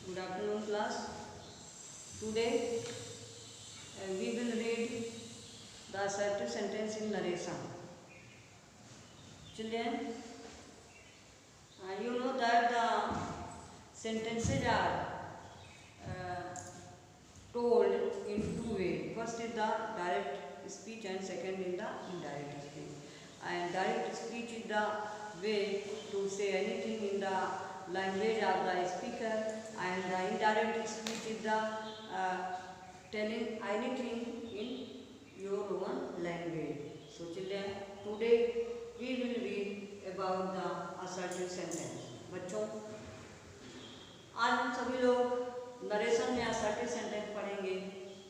Good afternoon, class. Today we will read the assertive sentence in narration. Children, you know that the sentences are told in two ways. First is the direct speech and second is the indirect speech. And direct speech is the way to say anything in the language of the speaker, and the indirect speech is the telling anything in your own language. So children, today we will read about the assertive sentence. बच्चों, आज हम सभी लोग narration में assertive sentence पढ़ेंगे।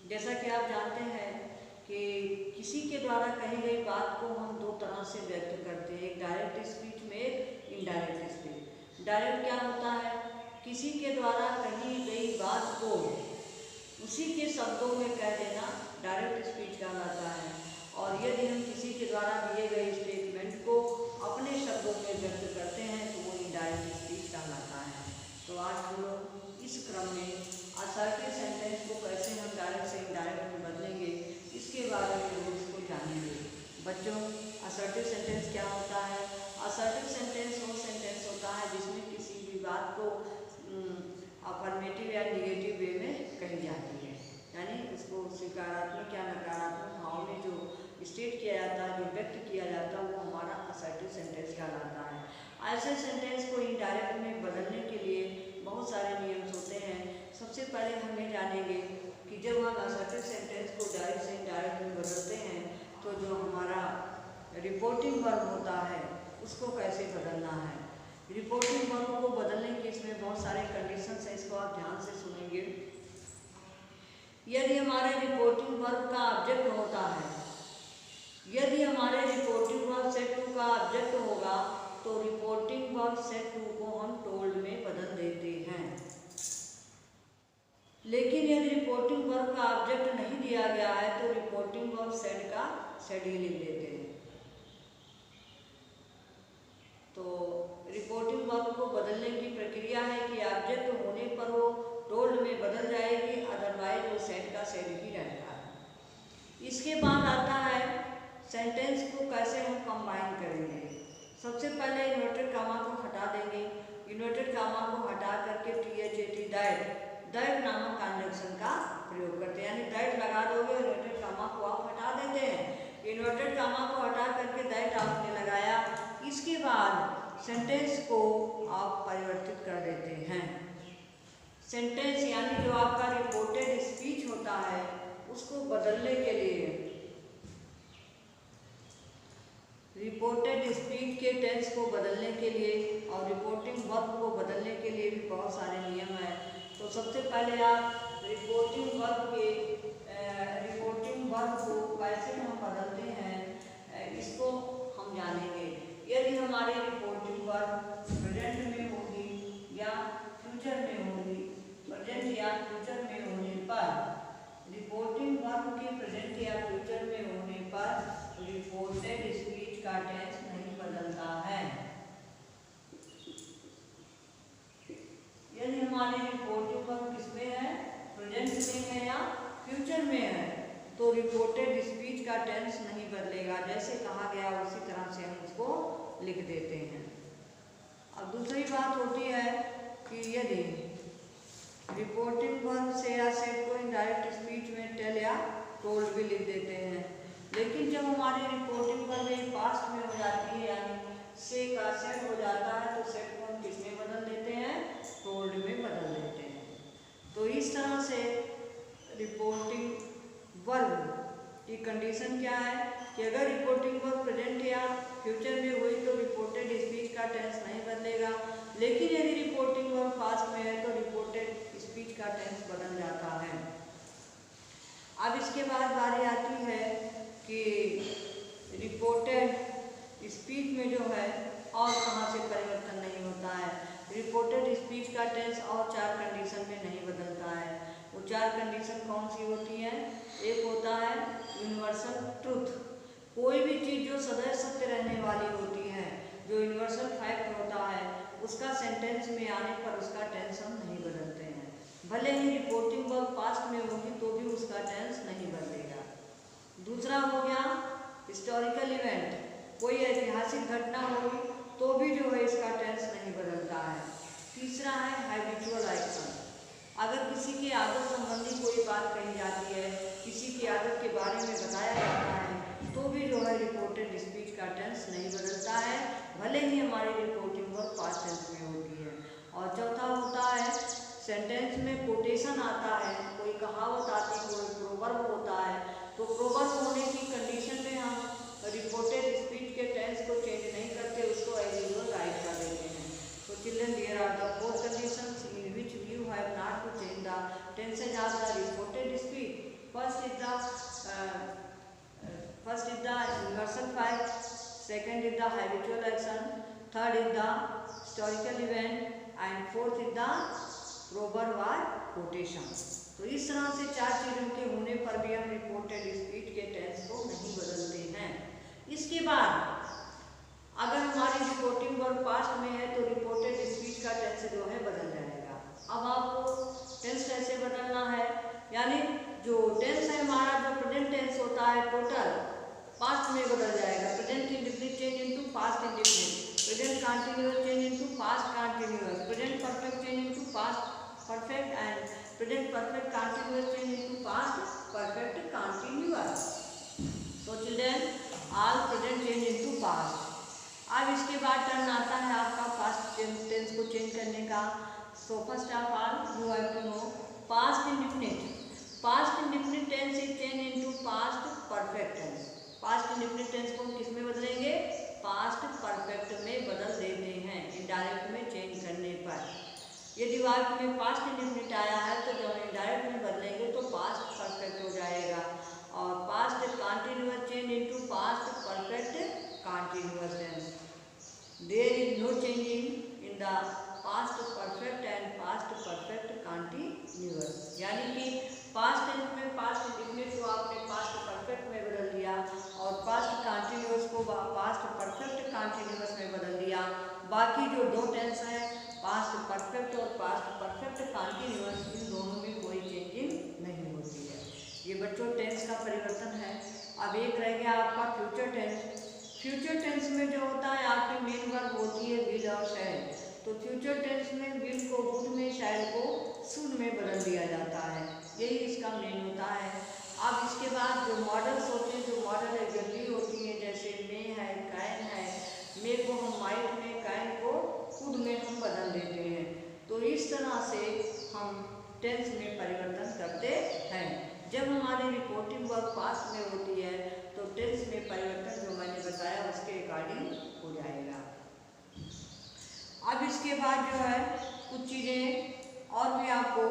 जैसा कि आप जानते हैं कि किसी के द्वारा कही गई बात को हम दो तरह से व्यक्त करते हैं, एक डायरेक्ट स्पीच में, एक इनडायरेक्ट स्पीच। डायरेक्ट क्या होता है? किसी के द्वारा कही गई बात को उसी के शब्दों में कह देना डायरेक्ट स्पीच कहलाता है। और यदि हम किसी के द्वारा दिए गए स्टेटमेंट को अपने शब्दों में व्यक्त करते हैं तो वो इनडायरेक्ट स्पीच कहलाता है। तो आज हम लोग इस क्रम में असर्टिव सेंटेंस को कैसे हम डायरेक्ट से इनडायरेक्ट में बदलेंगे, इसके बारे में रूल्स को जानेंगे। बच्चों, असर्टिव सेंटेंस क्या होता है? असर्टिव सेंटेंस वो सेंटेंस होता है जिसमें किसी भी बात को अफर्मेटिव या निगेटिव वे में कही जाती है, यानी उसको सकारात्मक या नकारात्मक भाव में जो स्टेट किया जाता है, जो व्यक्त किया जाता है, वो हमारा असर्टिव सेंटेंस कहलाता है। ऐसे सेंटेंस को इनडायरेक्ट में बदलने के लिए बहुत सारे नियम होते हैं। सबसे पहले हम ये जानेंगे कि जब हम असर्टिव सेंटेंस को डायरेक्ट से इनडायरेक्ट में बदलते हैं तो जो हमारा रिपोर्टिंग वर्ब होता है उसको कैसे बदलना है। रिपोर्टिंग वर्ब को बदलने के इसमें बहुत सारे कंडीशंस हैं, इसको आप ध्यान से सुनेंगे। यदि हमारे रिपोर्टिंग वर्ब का ऑब्जेक्ट होता है, यदि हमारे रिपोर्टिंग वर्ब सेट टू का ऑब्जेक्ट होगा तो रिपोर्टिंग वर्ब सेट टू को हम टोल्ड में बदल देते हैं। लेकिन यदि रिपोर्टिंग वर्ब का ऑब्जेक्ट नहीं दिया गया है तो रिपोर्टिंग वर्ब सेट का सेट ही लिख देते हैं। तो रिपोर्टिंग वर्ब को बदलने की प्रक्रिया है कि ऑब्जेक्ट होने पर वो टोल्ड में बदल जाएगी, अदरवाइज वो सेट का सेट ही रहता है। इसके बाद आता है सेंटेंस को कैसे हम कंबाइन करेंगे। सबसे पहले इन्वर्टेड कामा को हटा देंगे। इन्वर्टेड कामा को हटा करके दैट नामक कंजंक्शन का प्रयोग करते हैं, यानी दैट लगा दोगे, इन्वर्टेड कामा को आप हटा देते हैं। इन्वर्टेड कामा को हटा करके दैट आपने लगाया, इसके बाद सेंटेंस को आप परिवर्तित कर देते हैं। सेंटेंस यानी जो आपका रिपोर्टेड स्पीच होता है उसको बदलने के लिए, रिपोर्टेड स्पीच के टेंस को बदलने के लिए और रिपोर्टिंग वर्ब को बदलने के लिए भी बहुत सारे नियम हैं। तो सबसे पहले आप रिपोर्टिंग वर्ब को कैसे हम बदलते हैं इसको हम जानेंगे। यदि हमारी रिपोर्टिंग वर्ब प्रेजेंट में होगी या फ्यूचर में होगी, प्रेजेंट या फ्यूचर में होने पर, रिपोर्टिंग वर्ब के प्रेजेंट या फ्यूचर में होने पर रिपोर्टेड स्पीच का टेंस नहीं बदलता है। यदि हमारी रिपोर्टिंग वर्ब किसमें है, प्रेजेंट में है या फ्यूचर में है, तो रिपोर्टेड स्पीच का टेंस नहीं बदलेगा, जैसे कहा गया उसी तरह से हम उसको लिख देते हैं। अब दूसरी बात होती है कि यदि रिपोर्टिंग वर्ब से या सेट को इनडायरेक्ट स्पीच में टेल या टोल्ड भी लिख देते हैं, लेकिन जब हमारी रिपोर्टिंग वर्ब पास्ट में हो जाती है, यानी से का सेट हो जाता है, तो सेट को हम किसमें बदल देते हैं, टोल्ड में बदल देते हैं। तो इस तरह से रिपोर्टिंग वर्ब की कंडीशन क्या है कि अगर रिपोर्टिंग वर्ब प्रेजेंट या फ्यूचर में हुई तो रिपोर्टेड स्पीच का टेंस नहीं बदलेगा, लेकिन यदि रिपोर्टिंग वर्ब पास्ट में है तो रिपोर्टेड स्पीच का टेंस बदल जाता है। अब इसके बाद बारी आती है कि रिपोर्टेड स्पीच में जो है और कहाँ से परिवर्तन नहीं होता है। रिपोर्टेड स्पीच का टेंस और 4 कंडीशन में नहीं बदलता है। वो 4 कंडीशन कौन सी होती हैं? एक होता है यूनिवर्सल ट्रुथ, कोई भी चीज़ जो सदैव सत्य रहने वाली होती है, जो यूनिवर्सल फैक्ट होता है, उसका सेंटेंस में आने पर उसका टेंस हम नहीं बदलते हैं। भले ही रिपोर्टिंग वर्ब पास्ट में होगी तो भी उसका टेंस नहीं बदलेगा। दूसरा हो गया हिस्टोरिकल इवेंट, कोई ऐतिहासिक घटना होगी तो भी जो है इसका टेंस नहीं बदलता है। तीसरा है हैबिचुअल एक्शन, अगर किसी की आदत संबंधी कोई बात कही जाती है, किसी की आदत के बारे में बताया जाता है तो भी जो है रिपोर्टेड स्पीच का टेंस नहीं बदलता है, भले ही हमारी रिपोर्टिंग वर्ब पास्ट टेंस में होती है। और चौथा होता है सेंटेंस में कोटेशन आता है, कोई कहावत आती है, कोई प्रोवर्ब होता है, तो प्रोवर्ब होने की कंडीशन में हम रिपोर्टेड स्पीच के टेंस को चेंज नहीं करते, उसको एज यूजुअल राइट कर देते हैं। तो children, there are the 4 conditions in which you have not to change the tenses of the reported speech. First is the universal fact, second is the habitual action, third is the historical event and fourth is the proverb और quotation. तो इस तरह से 4 चीज़ों के होने पर भी हम रिपोर्टेड स्पीच के टेंस को नहीं बदलते हैं। इसके बाद अगर हमारी रिपोर्टिंग वर्ब पास्ट में है तो रिपोर्टेड स्पीच का टेंस जो है बदल जाएगा। अब आपको टेंस कैसे बदलना है, यानी जो टेंस है हमारा, जो प्रेजेंट टेंस होता है टोटल पास्ट में बदल जाएगा। Present indefinite change into past indefinite, present continuous change into past continuous, present perfect change into past perfect and present perfect continuous change into past perfect continuous. So children, all present change into past. अब इसके बाद turn आता है आपका past tense को change करने का। So first of all you have to know past indefinite. Past indefinite tense is change into past perfect tense. Past indefinite tense को हम किस में बदलेंगे, पास्ट परफेक्ट में बदल देते हैं इनडायरेक्ट में चेंज करने पर। यदि वाक्य में पास्ट इंडेफिनिट आया है तो जब हम इनडायरेक्ट में बदलेंगे तो पास्ट परफेक्ट हो जाएगा। और past continuous change into past perfect continuous tense. There is no changing in the past perfect and past perfect continuous. यानी कि पास्ट टेंस में पास्ट इंडेफिनिट को आपने पास्ट परफेक्ट में बदल दिया और पास्ट कंटीन्यूअस को पास्ट परफेक्ट कंटीन्यूअस में बदल दिया। बाकी जो 2 टेंस है पास्ट परफेक्ट और पास्ट परफेक्ट कंटीन्यूअस, इन दोनों में कोई चेंजिंग नहीं होती है। ये बच्चों टेंस का परिवर्तन है। अब एक रह गया आपका फ्यूचर टेंस। फ्यूचर टेंस में जो होता है आपकी मेन वर्ब होती है विल और शैल। तो फ्यूचर टेंस में विल को वुड में, शैल को शुड में बदल दिया जाता है, यही इसका मेन होता है। अब इसके बाद जो मॉडल्स होते हैं, जो मॉडल एग्जाम्पल होती हैं, जैसे मे है, कैन है, मे को हम माइट में, कैन को कुड में हम बदल देते हैं। तो इस तरह से हम टेंस में परिवर्तन करते हैं। जब हमारी रिपोर्टिंग वर्ब पास्ट में होती है तो टेंस में परिवर्तन जो मैंने बताया उसके अकॉर्डिंग हो जाएगा। अब इसके बाद जो है कुछ चीज़ें और भी आपको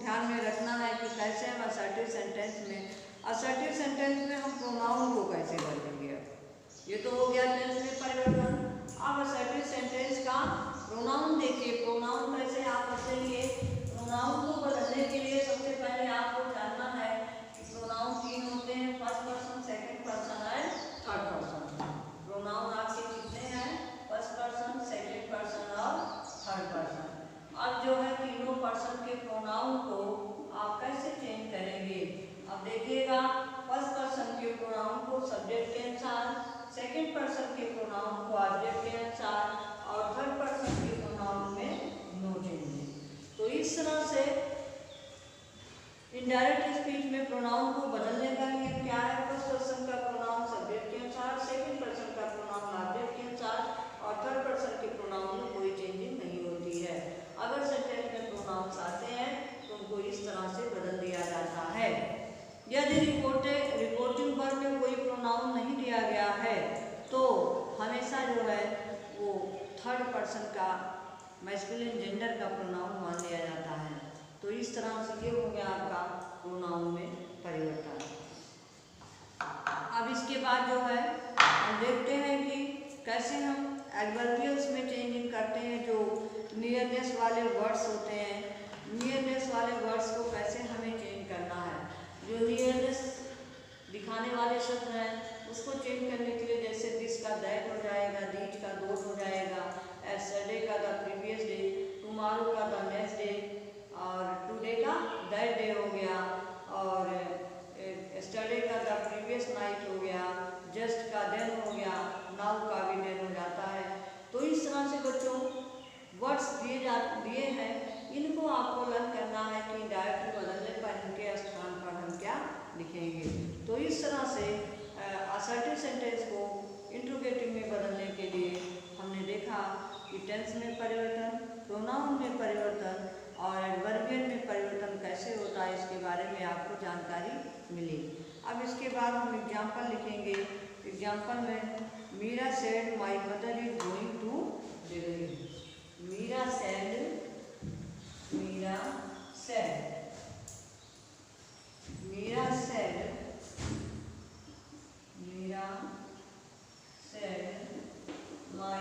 ध्यान में रखना है कि कैसे हम असर्टिव सेंटेंस में हम प्रोनाउन को कैसे बदलेंगे। ये तो हो गया टेंस में परिवर्तन। अब असर्टिव सेंटेंस का प्रोनाउन देखिए, प्रोनाउन कैसे आप बदलेंगे। प्रोनाउन को बदलने के लिए सबसे पहले आपको जानना है कि प्रोनाउन 3 होते हैं, first person, second person and third person. Pronoun आपके कितने हैं, फर्स्ट पर्सन, सेकंड पर्सन और थर्ड पर्सन। अब जो है तीनों पर्सन के प्रोनाउन को आप कैसे चेंज करेंगे। अब देखिएगा, फर्स्ट पर्सन के प्रोनाउन को सब्जेक्ट के अनुसार, सेकंड पर्सन के प्रोनाउन को ऑब्जेक्ट के अनुसार और थर्ड पर्सन के प्रोनाउन में नो चेंजिंग। तो इस तरह से इनडायरेक्ट स्पीच में प्रोनाउन को बदलने का नियम क्या है। फर्स्ट पर्सन का प्रोनाउन सब्जेक्ट के अनुसार, सेकंड पर्सन का प्रोनाउन ऑब्जेक्ट के अनुसार और थर्ड पर्सन के प्रोनाउन में कोई चेंजिंग नहीं होती है। अगर सेंटेंस में प्रोनाउंस आते हैं तो उनको इस तरह से बदल दिया जाता है। यदि रिपोर्टिंग वर्ब में कोई प्रोनाउन नहीं दिया गया है तो हमेशा जो है वो थर्ड पर्सन का मैस्कुलिन जेंडर का प्रोनाउन मान लिया जाता है। तो इस तरह से ये हो गया आपका प्रोनाउन में परिवर्तन। अब इसके बाद जो है हम देखते हैं कि कैसे हम एडवर्बियल्स में चेंजिंग करते हैं। जो नियरनेस वाले वर्ड्स होते हैं, नियरनेस वाले वर्ड्स को कैसे हमें चेंज करना है। जो नियरनेस दिखाने वाले शब्द हैं उसको चेंज करने के लिए जैसे दिस का दैट हो जाएगा, दीज का दोज हो जाएगा, एस्टरडे का द प्रीवियस डे, टुमारो का द नेक्स्ट डे और टुडे का दिए हैं, इनको आपको लर्न करना है कि डायरेक्ट बदलने पर इनके स्थान पर हम क्या लिखेंगे। तो इस तरह से असर्टिव सेंटेंस को इंट्रोगेटिव में बदलने के लिए हमने देखा कि टेंस में परिवर्तन, प्रोनाउन में परिवर्तन और एडवर्बियल में परिवर्तन कैसे होता है, इसके बारे में आपको जानकारी मिली। अब इसके बाद हम एग्जाम्पल लिखेंगे। एग्जाम्पल में Meera said my mother is going to Delhi. Meera said Meera said my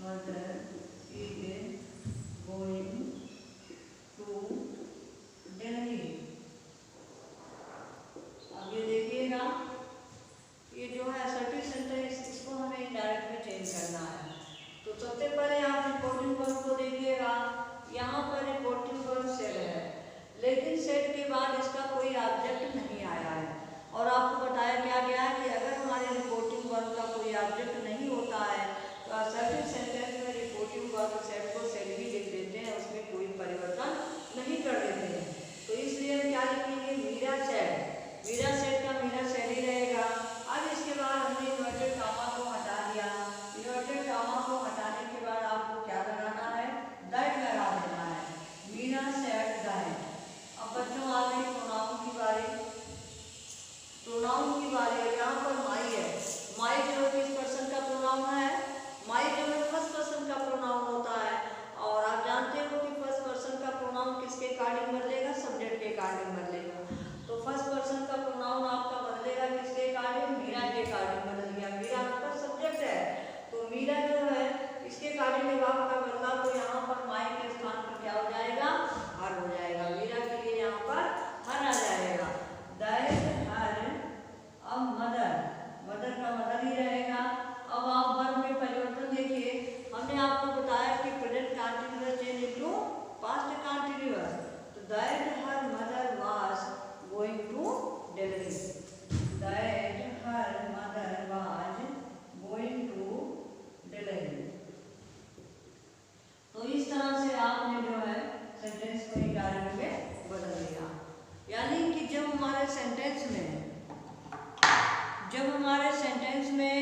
mother is going to Delhi। अब ये देखिएगा, ये जो है असर्टिव सेंटेंस, इसको हमें इनडायरेक्ट में चेंज करना है। तो सबसे पहले आप रिपोर्टिंग वर्ब को देखिएगा। यहाँ पर रिपोर्टिंग वर्ब सेड है, लेकिन सेड के बाद इसका कोई ऑब्जेक्ट नहीं आया है। और आपको बताया क्या गया है कि अगर हमारे रिपोर्टिंग वर्ब का कोई ऑब्जेक्ट नहीं होता है तो असर्टिव सेंटेंस में रिपोर्टिंग वर्ब सेड को सेड ही लिख देते हैं, उसमें कोई परिवर्तन नहीं कर देते हैं। तो इसलिए हम क्या लिखेंगे, मीरा सेड का मीरा सेड ही रहेगा। अब इसके बाद हमने इन्वर्टेड कामा को हटा दिया। इन्वर्टेड कामा को हटाने के बाद आपको क्या लगाना है, दैट लगा देना है। Meera said that. अब बच्चों आ गई प्रोनाउन की बारी। प्रोनाउन की बारी है। यहाँ पर माई है। माई जो किस पर्सन का प्रोनाउन है, माई जो है फर्स्ट पर्सन का प्रोनाउन होता है। और आप जानते हो कि फर्स्ट पर्सन का प्रोनाउन किसके अकॉर्डिंग बदलेगा, सब्जेक्ट के अकॉर्डिंग बदलेगा। तो फर्स्ट पर्सन का प्रोनाउन आपका बदलेगा किसके अकॉर्डिंग, मीरा के अकॉर्डिंग बदल गया। मीरा आपका सब्जेक्ट है, तो मीरा जो है इसके अकॉर्डिंग जब आपका बदला तो यहाँ पर माई के स्थान पर क्या हो जाएगा, हर हो जाएगा। मीरा के लिए यहाँ पर हर आ जाएगा। दैट हर। अब मदर का मदर ही रहेगा। अब आप वर्ब में परिवर्तन देखिए। हमने आपको बताया कि present continuous change into past continuous. तो that her mother was going to Delhi. That her mother was going to Delhi. तो इस तरह से आपने जो है सेंटेंस को इनडायरेक्ट में बदल दिया। यानी कि जब हमारे सेंटेंस में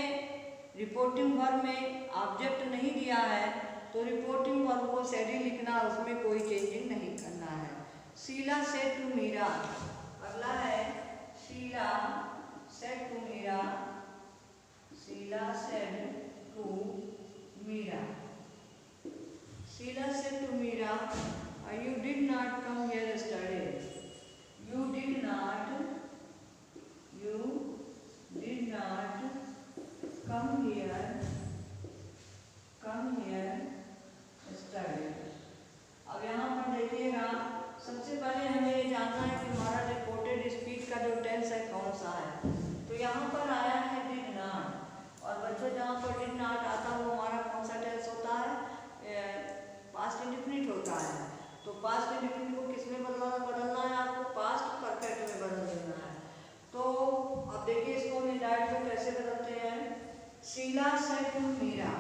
रिपोर्टिंग वर्ब में ऑब्जेक्ट नहीं दिया है तो रिपोर्टिंग वर्ब को सेड ही लिखना, उसमें कोई चेंजिंग नहीं करना है। Sheela said to Meera. अगला है Sheela said to Meera. Sheela said to Meera. शीला said to Meera, you did not come here yesterday. You did not come here yesterday। अब यहाँ पर देखिएगा, सबसे पहले हमें ये जानना है कि हमारा रिपोर्टेड स्पीच का जो टेंस है कौन सा है। तो यहाँ पर आया है डिड नॉट। और बच्चों जहाँ पर डिड नॉट आता है वो हमारा कौन सा टेंस होता है, पास्ट इंडेफिनिट होता है। तो पास्ट इंडेफिनिट को किसमें बदलना है आपको, पास्ट परफेक्ट में बदल देना है। तो अब देखिए इसको हम इंडायरेक्ट में कैसे बदलते हैं। Sheela said to Meera.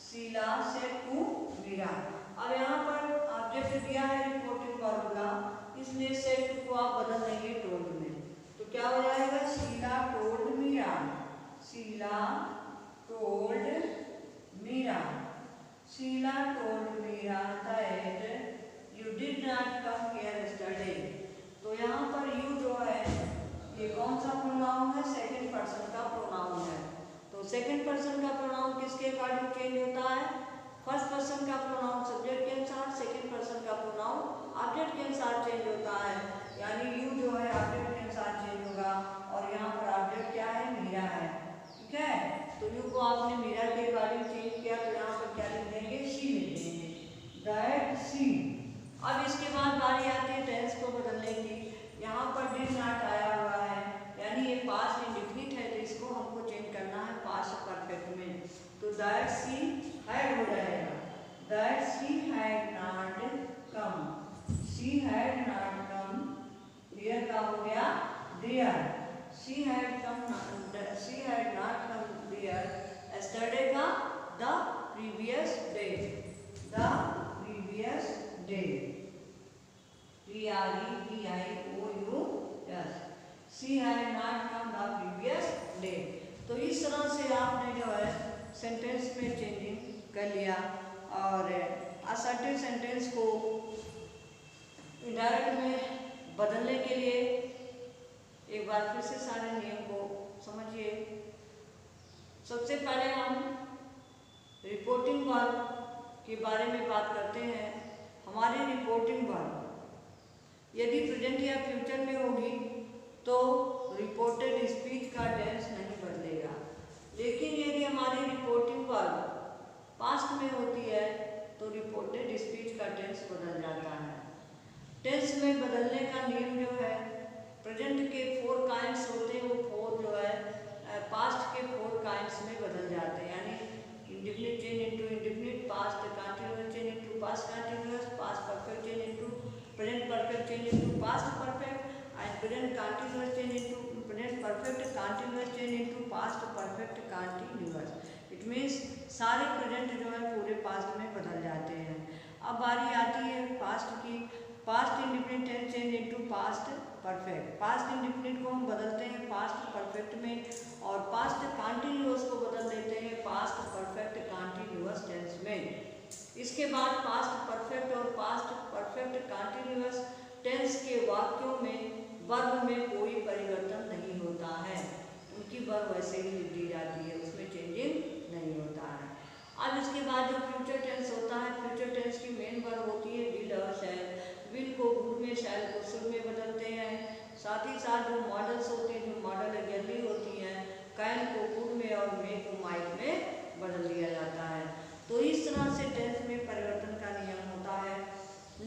Sheela said to Meera. अब यहाँ पर ऑब्जेक्ट दिया है रिपोर्टिंग वर्ब का, इसलिए सेड को आप बदल देंगे टोल्ड में। तो क्या हो जाएगा, शीला टोल्ड मीरा। शीला टोल्ड मीरा। शीला told Meera that you did not come here yesterday। तो यहाँ पर you जो है ये कौन सा प्रोनाउन है, सेकंड पर्सन का प्रोनाउन है। तो सेकंड पर्सन का प्रोनाउन किसके अकॉर्डिंग चेंज होता है, फर्स्ट पर्सन का प्रोनाउन सब्जेक्ट के अनुसार, सेकंड पर्सन का प्रोनाउन ऑब्जेक्ट के अनुसार चेंज होता है। यानी you जो है ऑब्जेक्ट के अनुसार चेंज होगा और यहाँ पर ऑब्जेक्ट क्या है, मीरा है। ठीक है, तो यू को आपने मीरा के अकॉर्डिंग चेंज किया तो यहाँ पर क्या लिख देंगे, शी लिख देंगे, दैट शी। अब इसके बाद बारी आती है टेंस को बदलने की। यहाँ पर डिड नॉट आया हुआ है, यानी ये पास्ट इंडेफिनिट है, तो इसको हमको चेंज करना है पास्ट परफेक्ट में। तो दैट शी हैड हो जाएगा, that she had not come. She had not come, here का हो गया there. She had not come there yesterday का the कर लिया। और असर्टिव सेंटेंस को इनडायरेक्ट में बदलने के लिए एक बार फिर से सारे नियम को समझिए। सबसे पहले हम रिपोर्टिंग वर्ब के बारे में बात करते हैं। हमारी रिपोर्टिंग वर्ब यदि प्रेजेंट या फ्यूचर में होगी तो रिपोर्टेड स्पीच का टेंस नहीं बदलेगा, लेकिन यदि हमारी रिपोर्टिंग वर्ब पास्ट में होती है तो रिपोर्टेड स्पीच का टेंस बदल जाता है। टेंस में बदलने का नियम जो है, प्रेजेंट के 4 काइंड्स होते हैं, वो 4 जो है पास्ट के 4 काइंड्स में बदल जाते हैं। यानी indefinite change into indefinite, past continuous change into past continuous, past perfect change into present perfect change into past perfect, and present continuous change into present perfect continuous change into past perfect continuous. It means सारे present जो है पूरे past में बदल जाते हैं। अब बारी आती है पास्ट की। Past indefinite tense change into past perfect. Past indefinite को हम बदलते हैं पास्ट परफेक्ट में, और पास्ट कंटीन्यूअस को बदल देते हैं पास्ट परफेक्ट कंटीन्यूअस टेंस में। इसके बाद पास्ट परफेक्ट और पास्ट परफेक्ट कंटीन्यूअस टेंस के वाक्यों में वर्ब में कोई परिवर्तन नहीं होता है, उनकी वर्ब वैसे ही लिख दी जाती है, उसमें चेंजिंग नहीं होता है। अब इसके बाद जो फ्यूचर टेंस होता है, फ्यूचर टेंस की मेन वर्ब होती है विल और शैल। विल को वुड में, शैल को शुड में बदलते हैं। साथ ही साथ जो मॉडल्स होते हैं, जो मॉडल अगेनली होती हैं, कैन को कुड में और मे को माइट में बदल दिया जाता है। तो इस तरह से टेंस में परिवर्तन का नियम होता है।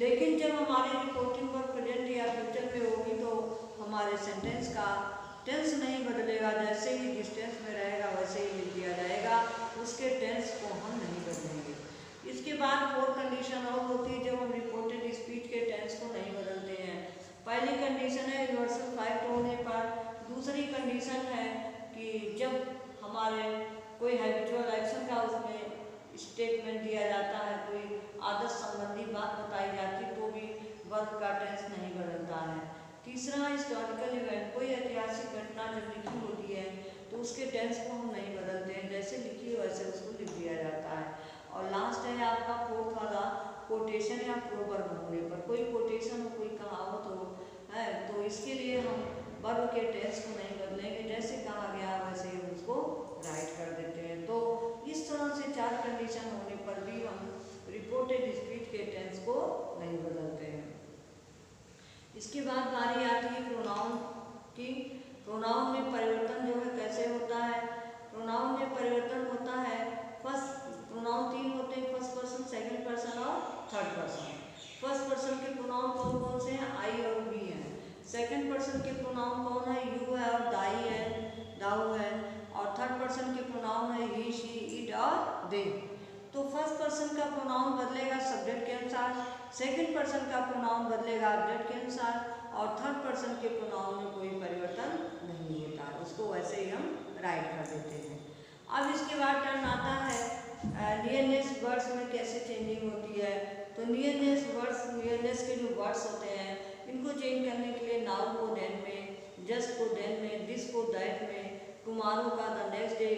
लेकिन जब हमारी रिपोर्टिंग वर्ब प्रेजेंट या फ्यूचर में होगी तो हमारे सेंटेंस का टेंस नहीं बदलेगा, जैसे ही जिस टेंस में रहेगा वैसे ही लिख दिया जाएगा, उसके टेंस को हम नहीं बदलेंगे। इसके बाद 4 कंडीशन और होती है जब हम रिपोर्टेड स्पीच के टेंस को नहीं बदलते हैं। पहली कंडीशन है यूनिवर्सल फैक्ट होने पर। दूसरी कंडीशन है कि जब हमारे कोई हैबिचुअल एक्शन का उसमें स्टेटमेंट दिया जाता है, कोई आदत संबंधी बात बताई जाती तो भी वर्ब का टेंस नहीं बदलता है। तीसरा हिस्टोरिकल इवेंट, कोई ऐतिहासिक घटना जब लिखी होती है तो उसके टेंस को हम नहीं बदलते हैं, जैसे लिखी है वैसे उसको लिख दिया जाता है। और लास्ट है आपका 4th वाला कोटेशन या प्रोवर्ब होने पर। कोई कोटेशन हो, कोई कहावत हो है, तो इसके लिए हम वर्ब के टेंस को नहीं बदलेंगे, जैसे कहा गया वैसे ही उसको राइट कर देते हैं। तो इस तरह से 4 कंडीशन होने पर भी हम रिपोर्टेड स्पीच के टेंस को नहीं बदलते हैं। इसके बाद बारी आती है प्रोनाउन की। प्रोनाउन में परिवर्तन जो है कैसे होता है? प्रोनाउन में परिवर्तन होता है, फर्स्ट प्रोनाउन 3 होते हैं, फर्स्ट पर्सन, सेकंड पर्सन और थर्ड पर्सन। फर्स्ट पर्सन के प्रोनाउन कौन कौन से हैं? आई और वी हैं। सेकंड पर्सन के प्रोनाउन कौन है? यू है और दाई है, दाऊ है। और थर्ड पर्सन के प्रोनाउन है ही, शी, इट और दे। तो फर्स्ट पर्सन का प्रोनाउन बदलेगा सब्जेक्ट के अनुसार, सेकंड पर्सन का प्रोनाउन बदलेगा ऑब्जेक्ट के अनुसार, और थर्ड पर्सन के प्रोनाउन में कोई परिवर्तन नहीं होता, उसको वैसे ही हम राइट कर देते हैं। अब इसके बाद टर्न आता है नियरनेस वर्ड्स में कैसे चेंजिंग होती है। तो नियरनेस वर्ड्स, नियरनेस के जो वर्ड्स होते हैं इनको चेंज करने के लिए नाउन को देन में, जस्ट को देन में, दिस को दैट में, टुमारो का द नेक्स्ट डे,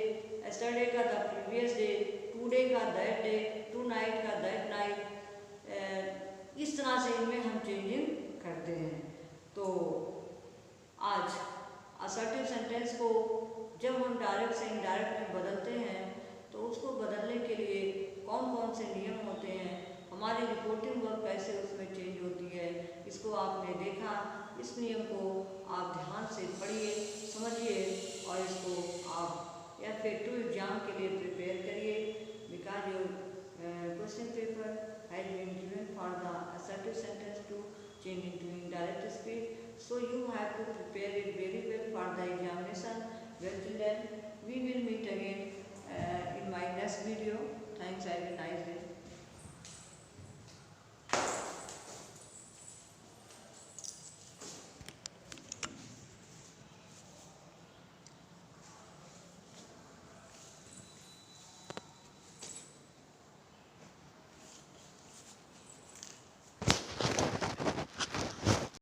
एस्टरडे का द प्रीवियस डे, टुडे का दैट डे, टू नाइट का दैट नाइट। इस तरह से इनमें हम चेंजिंग करते हैं। तो आज असर्टिव सेंटेंस को जब हम डायरेक्ट से इनडायरेक्ट में बदलते हैं तो उसको बदलने के लिए कौन कौन से नियम होते हैं, हमारी रिपोर्टिंग वर्ब कैसे उसमें चेंज होती है, इसको आपने देखा। इस नियम को आप ध्यान से पढ़िए, समझिए और इसको आप या फिर टू एग्जाम के लिए प्रिपेयर करिए। Because your question paper has been given for the assertive sentence to change into indirect speech, so you have to prepare it very well for the examination. Well children, we will meet again in my next video. Thanks, have a nice day.